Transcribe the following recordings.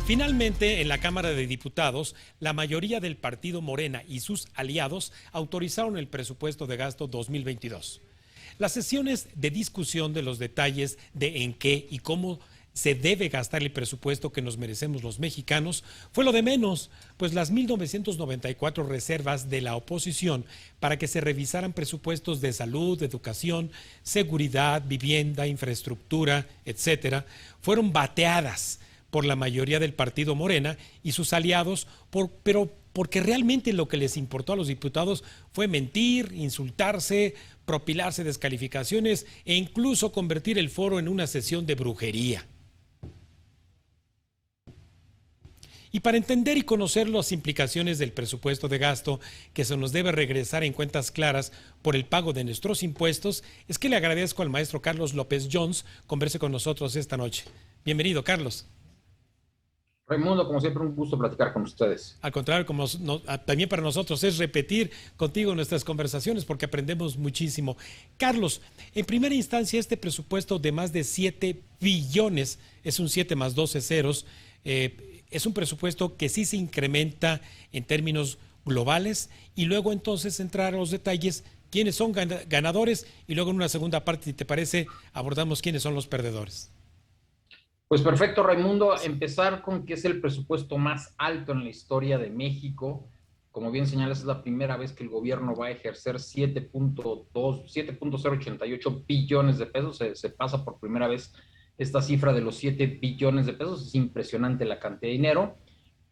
Finalmente, en la Cámara de Diputados, la mayoría del partido Morena y sus aliados autorizaron el presupuesto de gasto 2022. Las sesiones de discusión de los detalles de en qué y cómo se debe gastar el presupuesto que nos merecemos los mexicanos fue lo de menos, pues las 1.994 reservas de la oposición para que se revisaran presupuestos de salud, educación, seguridad, vivienda, infraestructura, etcétera, fueron bateadas por la mayoría del partido Morena y sus aliados, pero porque realmente lo que les importó a los diputados fue mentir, insultarse, propilarse descalificaciones e incluso convertir el foro en una sesión de brujería. Y para entender y conocer las implicaciones del presupuesto de gasto que se nos debe regresar en cuentas claras por el pago de nuestros impuestos, es que le agradezco al maestro Carlos López Jones converse con nosotros esta noche. Bienvenido, Carlos. Raimundo, como siempre, un gusto platicar con ustedes. Al contrario, también para nosotros es repetir contigo nuestras conversaciones porque aprendemos muchísimo. Carlos, en primera instancia, este presupuesto de más de 7 billones, es un 7 más 12 ceros, es un presupuesto que sí se incrementa en términos globales y luego entonces entrar a los detalles, quiénes son ganadores y luego en una segunda parte, si te parece, abordamos quiénes son los perdedores. Pues perfecto, Raimundo. Empezar con que es el presupuesto más alto en la historia de México. Como bien señalas, es la primera vez que el gobierno va a ejercer 7.088 billones de pesos. Se pasa por primera vez esta cifra de los 7 billones de pesos. Es impresionante la cantidad de dinero,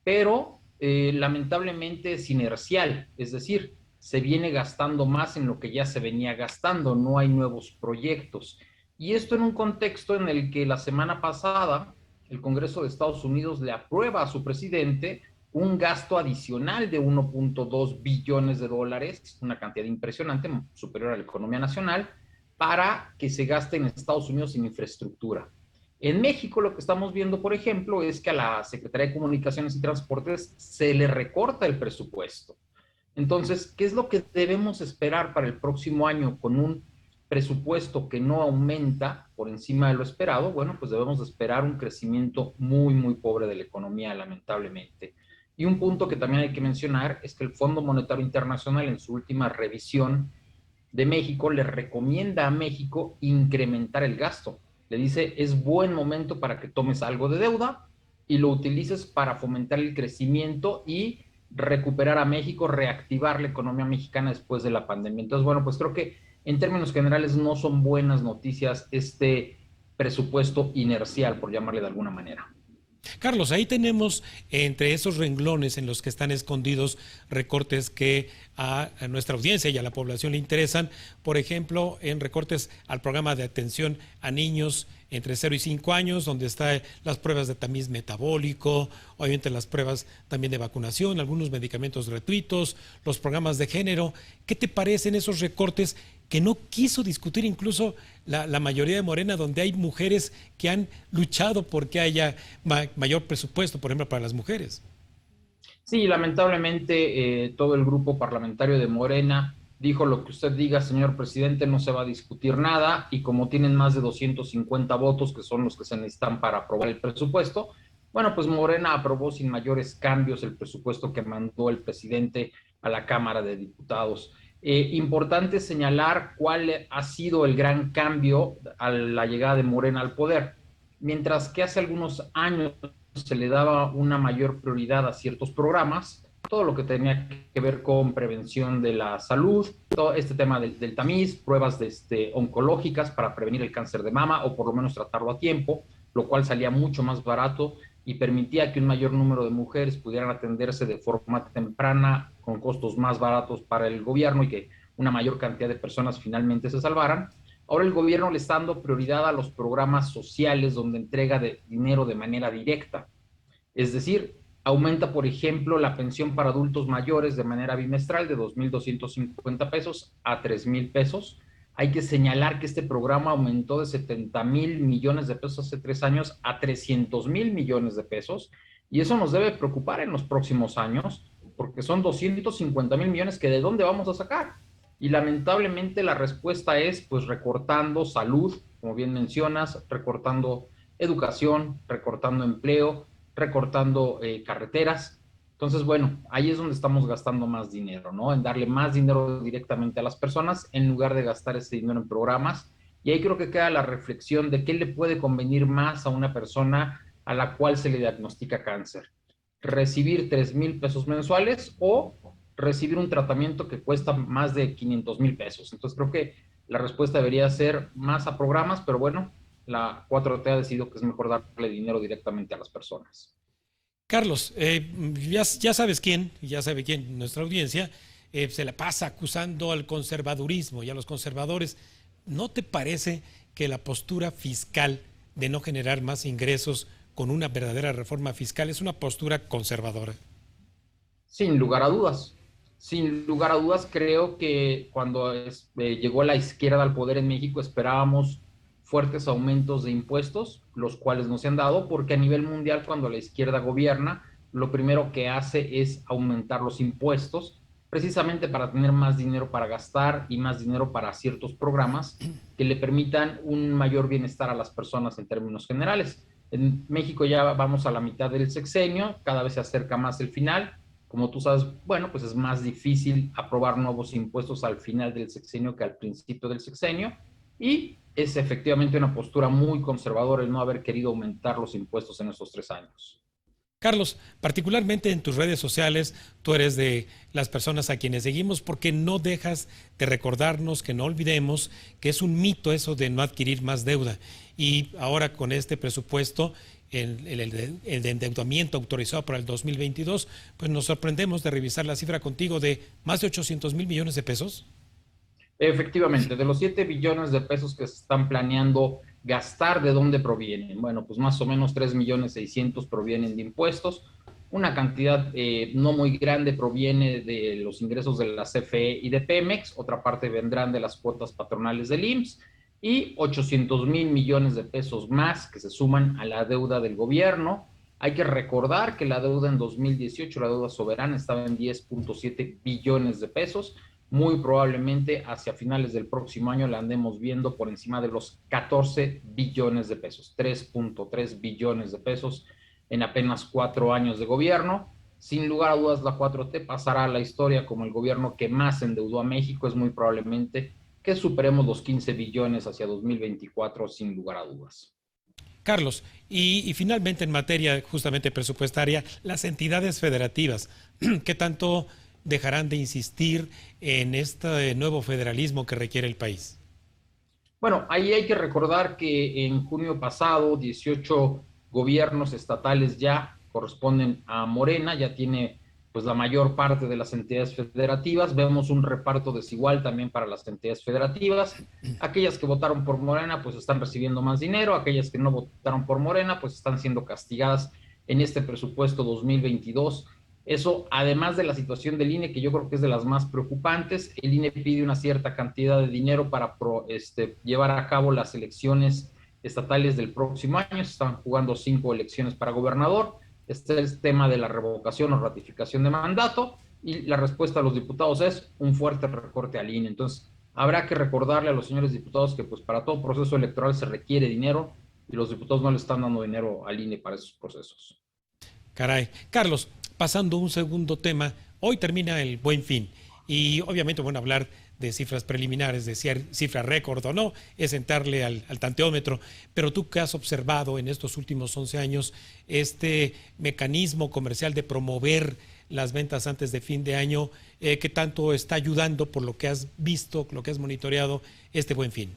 pero lamentablemente es inercial. Es decir, se viene gastando más en lo que ya se venía gastando. No hay nuevos proyectos. Y esto en un contexto en el que la semana pasada el Congreso de Estados Unidos le aprueba a su presidente un gasto adicional de 1.2 billones de dólares, una cantidad impresionante, superior a la economía nacional, para que se gaste en Estados Unidos en infraestructura. En México lo que estamos viendo, por ejemplo, es que a la Secretaría de Comunicaciones y Transportes se le recorta el presupuesto. Entonces, ¿qué es lo que debemos esperar para el próximo año con un presupuesto que no aumenta por encima de lo esperado? Bueno, pues debemos esperar un crecimiento muy pobre de la economía, lamentablemente. Y un punto que también hay que mencionar es que el Fondo Monetario Internacional en su última revisión de México le recomienda a México incrementar el gasto. Le dice, es buen momento para que tomes algo de deuda y lo utilices para fomentar el crecimiento y recuperar a México, reactivar la economía mexicana después de la pandemia. Entonces, bueno, pues creo que en términos generales no son buenas noticias este presupuesto inercial, por llamarle de alguna manera. Carlos, ahí tenemos entre esos renglones en los que están escondidos recortes que a nuestra audiencia y a la población le interesan, por ejemplo, en recortes al programa de atención a niños entre 0 y 5 años, donde están las pruebas de tamiz metabólico, obviamente las pruebas también de vacunación, algunos medicamentos gratuitos, los programas de género. ¿Qué te parecen esos recortes que no quiso discutir incluso la mayoría de Morena, donde hay mujeres que han luchado porque haya mayor presupuesto, por ejemplo, para las mujeres? Sí, lamentablemente todo el grupo parlamentario de Morena dijo: lo que usted diga, señor presidente, no se va a discutir nada, y como tienen más de 250 votos, que son los que se necesitan para aprobar el presupuesto, bueno, pues Morena aprobó sin mayores cambios el presupuesto que mandó el presidente a la Cámara de Diputados. Importante señalar cuál ha sido el gran cambio a la llegada de Morena al poder. Mientras que hace algunos años se le daba una mayor prioridad a ciertos programas, todo lo que tenía que ver con prevención de la salud, todo este tema del tamiz, pruebas oncológicas para prevenir el cáncer de mama o por lo menos tratarlo a tiempo, lo cual salía mucho más barato y permitía que un mayor número de mujeres pudieran atenderse de forma temprana con costos más baratos para el gobierno y que una mayor cantidad de personas finalmente se salvaran. Ahora el gobierno le está dando prioridad a los programas sociales donde entrega dinero de manera directa. Es decir, aumenta, por ejemplo, la pensión para adultos mayores de manera bimestral de 2,250 pesos a 3,000 pesos. Hay que señalar que este programa aumentó de 70,000 millones de pesos hace 3 años a 300,000 millones de pesos, y eso nos debe preocupar en los próximos años, porque son 250,000 millones que de dónde vamos a sacar. Y lamentablemente la respuesta es pues recortando salud, como bien mencionas, recortando educación, recortando empleo, recortando carreteras. Entonces, bueno, ahí es donde estamos gastando más dinero, ¿no? En darle más dinero directamente a las personas en lugar de gastar ese dinero en programas. Y ahí creo que queda la reflexión de qué le puede convenir más a una persona a la cual se le diagnostica cáncer. Recibir 3,000 pesos mensuales o recibir un tratamiento que cuesta más de 500,000 pesos. Entonces creo que la respuesta debería ser más a programas, pero bueno, la 4T ha decidido que es mejor darle dinero directamente a las personas. Carlos, ya sabes quién, ya sabe quién, nuestra audiencia, se la pasa acusando al conservadurismo y a los conservadores. ¿No te parece que la postura fiscal de no generar más ingresos con una verdadera reforma fiscal es una postura conservadora? Sin lugar a dudas. Sin lugar a dudas, creo que cuando llegó la izquierda al poder en México esperábamos fuertes aumentos de impuestos, los cuales no se han dado, porque a nivel mundial cuando la izquierda gobierna, lo primero que hace es aumentar los impuestos, precisamente para tener más dinero para gastar y más dinero para ciertos programas que le permitan un mayor bienestar a las personas en términos generales. En México ya vamos a la mitad del sexenio, cada vez se acerca más el final. Como tú sabes, bueno, pues es más difícil aprobar nuevos impuestos al final del sexenio que al principio del sexenio, y es efectivamente una postura muy conservadora el no haber querido aumentar los impuestos en estos 3 años. Carlos, particularmente en tus redes sociales, tú eres de las personas a quienes seguimos porque no dejas de recordarnos que no olvidemos que es un mito eso de no adquirir más deuda. Y ahora con este presupuesto, el de endeudamiento autorizado para el 2022, pues nos sorprendemos de revisar la cifra contigo de más de 800,000 millones de pesos. Efectivamente, de los 7 billones de pesos que se están planeando gastar, ¿de dónde provienen? Bueno, pues más o menos 3,600,000 provienen de impuestos. Una cantidad no muy grande proviene de los ingresos de la CFE y de Pemex. Otra parte vendrán de las cuotas patronales del IMSS y 800,000 millones de pesos más que se suman a la deuda del gobierno. Hay que recordar que la deuda en 2018, la deuda soberana, estaba en 10,7 billones de pesos. Muy probablemente hacia finales del próximo año la andemos viendo por encima de los 14 billones de pesos, 3,3 billones de pesos en apenas 4 años de gobierno. Sin lugar a dudas, la 4T pasará a la historia como el gobierno que más endeudó a México. Es muy probablemente que superemos los 15 billones hacia 2024, sin lugar a dudas. Carlos, y finalmente en materia justamente presupuestaria, las entidades federativas, ¿qué tanto dejarán de insistir en este nuevo federalismo que requiere el país? Bueno, ahí hay que recordar que en junio pasado 18 gobiernos estatales ya corresponden a Morena, ya tiene pues la mayor parte de las entidades federativas. Vemos un reparto desigual también para las entidades federativas. Aquellas que votaron por Morena pues están recibiendo más dinero, aquellas que no votaron por Morena pues están siendo castigadas en este presupuesto 2022. Eso, además de la situación del INE, que yo creo que es de las más preocupantes. El INE pide una cierta cantidad de dinero para llevar a cabo las elecciones estatales del próximo año. Se están jugando 5 elecciones para gobernador. Este es el tema de la revocación o ratificación de mandato, y la respuesta a los diputados es un fuerte recorte al INE. Entonces, habrá que recordarle a los señores diputados que pues para todo proceso electoral se requiere dinero, y los diputados no le están dando dinero al INE para esos procesos. Caray. Carlos, pasando a un segundo tema, hoy termina el Buen Fin y obviamente, bueno, hablar de cifras preliminares, de cifra récord o no, es sentarle al tanteómetro, pero tú que has observado en estos últimos 11 años este mecanismo comercial de promover las ventas antes de fin de año, ¿qué tanto está ayudando por lo que has visto, lo que has monitoreado este Buen Fin?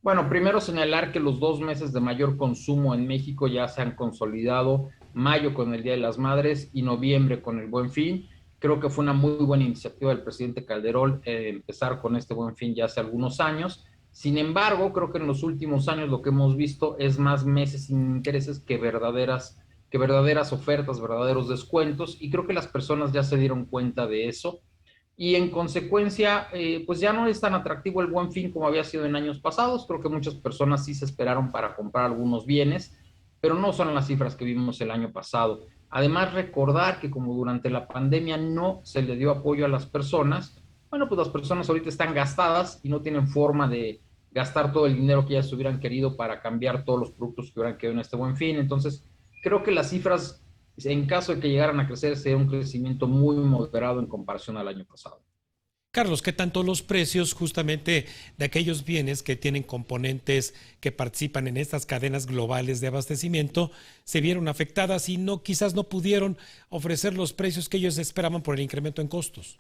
Bueno, primero señalar que los 2 meses de mayor consumo en México ya se han consolidado: mayo con el Día de las Madres y noviembre con el Buen Fin. Creo que fue una muy buena iniciativa del presidente Calderón empezar con este Buen Fin ya hace algunos años. Sin embargo, creo que en los últimos años lo que hemos visto es más meses sin intereses que verdaderas ofertas, verdaderos descuentos, y creo que las personas ya se dieron cuenta de eso, y en consecuencia, pues ya no es tan atractivo el Buen Fin como había sido en años pasados. Creo que muchas personas sí se esperaron para comprar algunos bienes, pero no son las cifras que vimos el año pasado. Además, recordar que como durante la pandemia no se le dio apoyo a las personas, bueno, pues las personas ahorita están gastadas y no tienen forma de gastar todo el dinero que ellas hubieran querido para cambiar todos los productos que hubieran quedado en este Buen Fin. Entonces, creo que las cifras, en caso de que llegaran a crecer, sería un crecimiento muy moderado en comparación al año pasado. Carlos, ¿qué tanto los precios justamente de aquellos bienes que tienen componentes que participan en estas cadenas globales de abastecimiento se vieron afectadas y quizás no pudieron ofrecer los precios que ellos esperaban por el incremento en costos?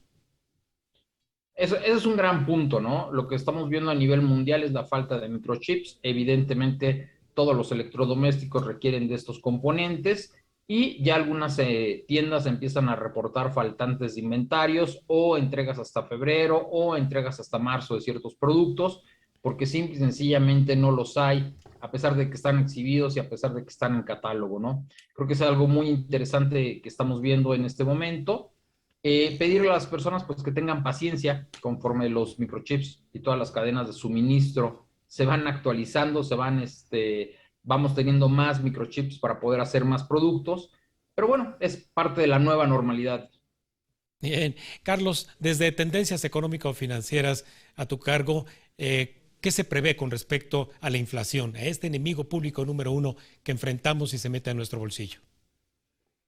Eso es un gran punto, ¿no? Lo que estamos viendo a nivel mundial es la falta de microchips. Evidentemente, todos los electrodomésticos requieren de estos componentes y ya algunas tiendas empiezan a reportar faltantes de inventarios o entregas hasta febrero o entregas hasta marzo de ciertos productos, porque simple y sencillamente no los hay, a pesar de que están exhibidos y a pesar de que están en catálogo, ¿no? Creo que es algo muy interesante que estamos viendo en este momento. Pedirle a las personas pues que tengan paciencia conforme los microchips y todas las cadenas de suministro se van actualizando, vamos teniendo más microchips para poder hacer más productos, pero bueno, es parte de la nueva normalidad. Bien, Carlos, desde Tendencias Económico-Financieras a tu cargo, ¿qué se prevé con respecto a la inflación, a este enemigo público número uno que enfrentamos y se mete a nuestro bolsillo?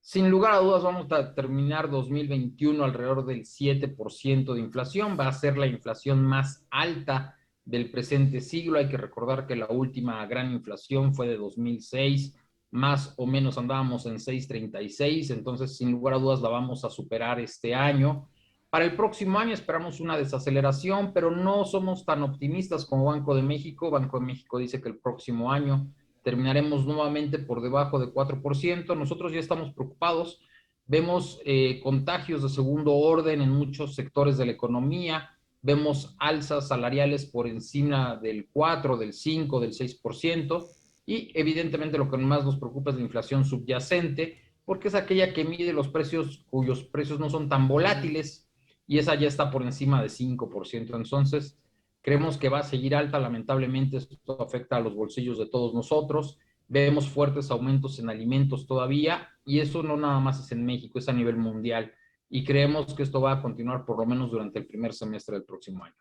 Sin lugar a dudas vamos a terminar 2021 alrededor del 7% de inflación. Va a ser la inflación más alta del presente siglo. Hay que recordar que la última gran inflación fue de 2006. Más o menos andábamos en 6.36. Entonces, sin lugar a dudas, la vamos a superar este año. Para el próximo año esperamos una desaceleración, pero no somos tan optimistas como Banco de México. Banco de México dice que el próximo año terminaremos nuevamente por debajo de 4%. Nosotros ya estamos preocupados. Vemos contagios de segundo orden en muchos sectores de la economía. Vemos alzas salariales por encima del 4, del 5, del 6%. Y evidentemente lo que más nos preocupa es la inflación subyacente, porque es aquella que mide los precios cuyos precios no son tan volátiles y esa ya está por encima de 5%. Entonces, creemos que va a seguir alta, lamentablemente esto afecta a los bolsillos de todos nosotros, vemos fuertes aumentos en alimentos todavía y eso no nada más es en México, es a nivel mundial y creemos que esto va a continuar por lo menos durante el primer semestre del próximo año.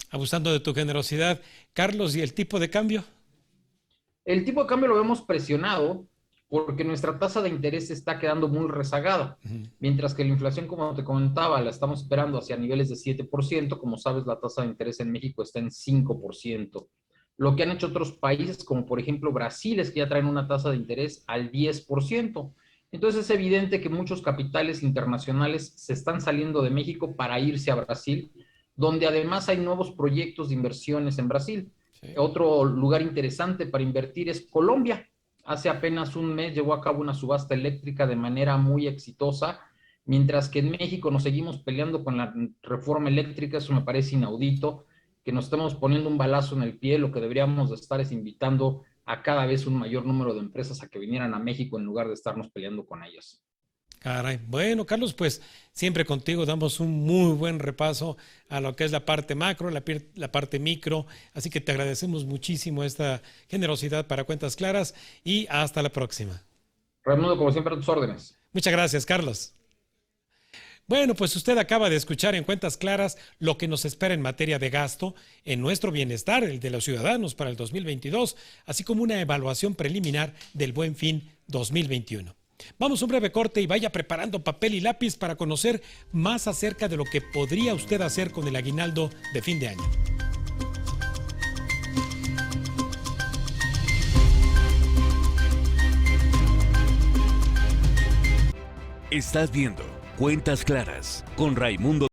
Abusando de tu generosidad, Carlos, ¿y el tipo de cambio? El tipo de cambio lo vemos presionado porque nuestra tasa de interés está quedando muy rezagada, mientras que la inflación, como te comentaba, la estamos esperando hacia niveles de 7%, como sabes, la tasa de interés en México está en 5%. Lo que han hecho otros países, como por ejemplo Brasil, es que ya traen una tasa de interés al 10%. Entonces es evidente que muchos capitales internacionales se están saliendo de México para irse a Brasil, donde además hay nuevos proyectos de inversiones en Brasil. Sí. Otro lugar interesante para invertir es Colombia. Hace apenas un mes llevó a cabo una subasta eléctrica de manera muy exitosa, mientras que en México nos seguimos peleando con la reforma eléctrica. Eso me parece inaudito, que nos estemos poniendo un balazo en el pie. Lo que deberíamos de estar es invitando a cada vez un mayor número de empresas a que vinieran a México en lugar de estarnos peleando con ellas. Caray. Bueno, Carlos, pues siempre contigo damos un muy buen repaso a lo que es la parte macro, la parte micro, así que te agradecemos muchísimo esta generosidad para Cuentas Claras y hasta la próxima. Raimundo, como siempre, a tus órdenes. Muchas gracias, Carlos. Bueno, pues usted acaba de escuchar en Cuentas Claras lo que nos espera en materia de gasto, en nuestro bienestar, el de los ciudadanos para el 2022, así como una evaluación preliminar del Buen Fin 2021. Vamos a un breve corte y vaya preparando papel y lápiz para conocer más acerca de lo que podría usted hacer con el aguinaldo de fin de año. Estás viendo Cuentas Claras con Raimundo